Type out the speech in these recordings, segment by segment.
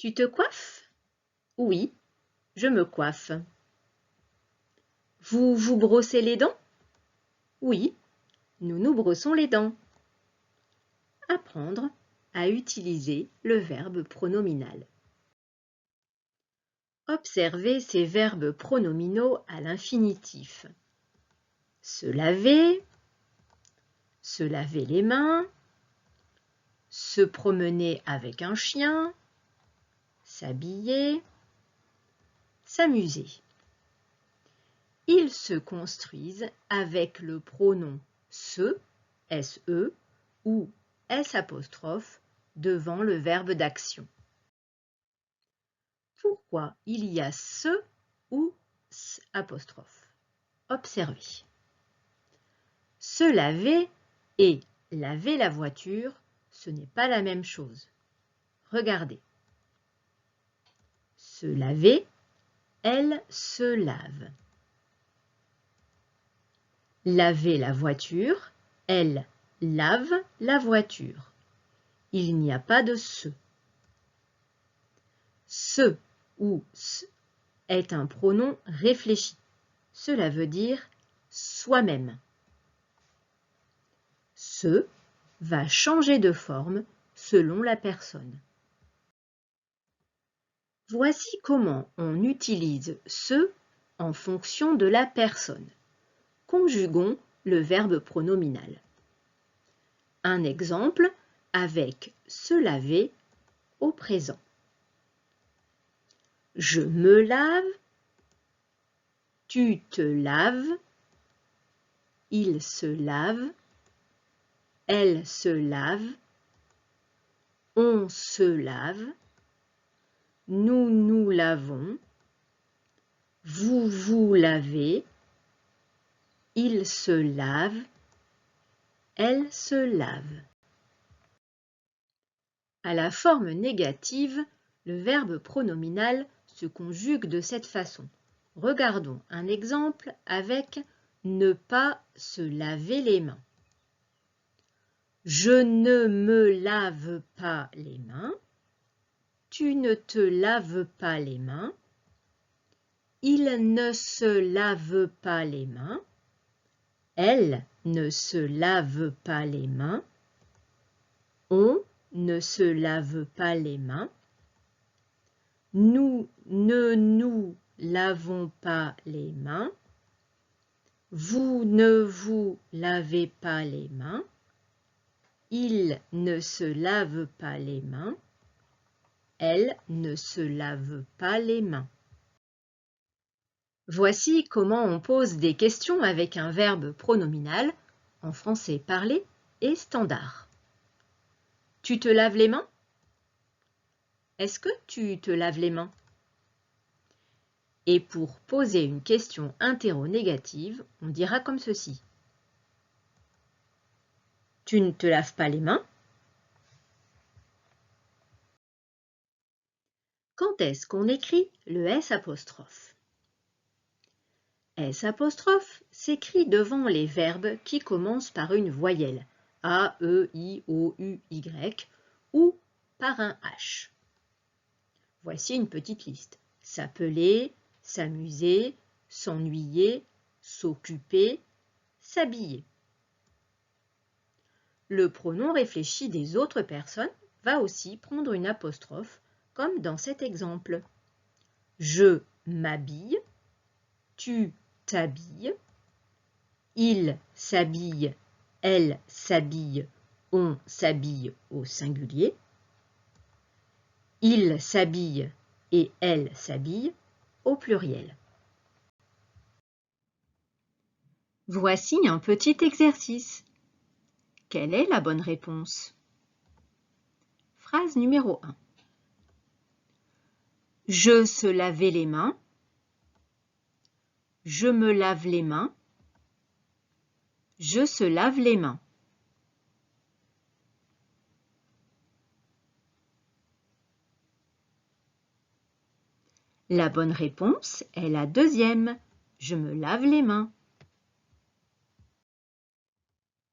Tu te coiffes? Oui, je me coiffe. Vous vous brossez les dents? Oui, nous nous brossons les dents. Apprendre à utiliser le verbe pronominal. Observez ces verbes pronominaux à l'infinitif. Se laver les mains, se promener avec un chien, s'habiller, s'amuser. Ils se construisent avec le pronom se, se ou s' devant le verbe d'action. Pourquoi il y a se ou s'? Observez. Se laver et laver la voiture, ce n'est pas la même chose. Regardez. Se laver, elle se lave. Laver la voiture, elle lave la voiture. Il n'y a pas de se. Se ou s est un pronom réfléchi. Cela veut dire soi-même. Se va changer de forme selon la personne. Voici comment on utilise se en fonction de la personne. Conjuguons le verbe pronominal. Un exemple avec se laver au présent. Je me lave, tu te laves, il se lave, elle se lave, on se lave, nous nous lavons, vous vous lavez, il se lave, elle se lave. À la forme négative, le verbe pronominal se conjugue de cette façon. Regardons un exemple avec ne pas se laver les mains. Je ne me lave pas les mains. Tu ne te laves pas les mains. Il ne se lave pas les mains. Elle ne se lave pas les mains. On ne se lave pas les mains. Nous ne nous lavons pas les mains. Vous ne vous lavez pas les mains. Il ne se lave pas les mains. Elle ne se lave pas les mains. Voici comment on pose des questions avec un verbe pronominal en français parlé et standard. Tu te laves les mains? Est-ce que tu te laves les mains? Et pour poser une question interronégative, on dira comme ceci. Tu ne te laves pas les mains? Quand est-ce qu'on écrit le S'? S' s'écrit devant les verbes qui commencent par une voyelle, A, E, I, O, U, Y, ou par un H. Voici une petite liste. S'appeler, s'amuser, s'ennuyer, s'occuper, s'habiller. Le pronom réfléchi des autres personnes va aussi prendre une apostrophe, comme dans cet exemple. Je m'habille, tu t'habilles, il s'habille, elle s'habille, on s'habille au singulier, il s'habille et elle s'habille au pluriel. Voici un petit exercice. Quelle est la bonne réponse? Phrase numéro 1. Je se laver les mains. Je me lave les mains. Je se lave les mains. La bonne réponse est la deuxième. Je me lave les mains.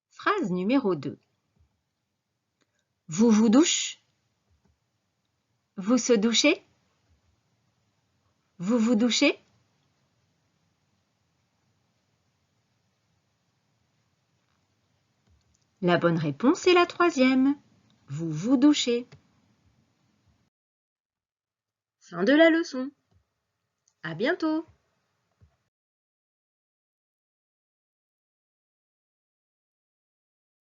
Phrase numéro 2. Vous vous douchez? Vous se douchez? Vous vous douchez? La bonne réponse est la troisième. Vous vous douchez. Fin de la leçon. À bientôt!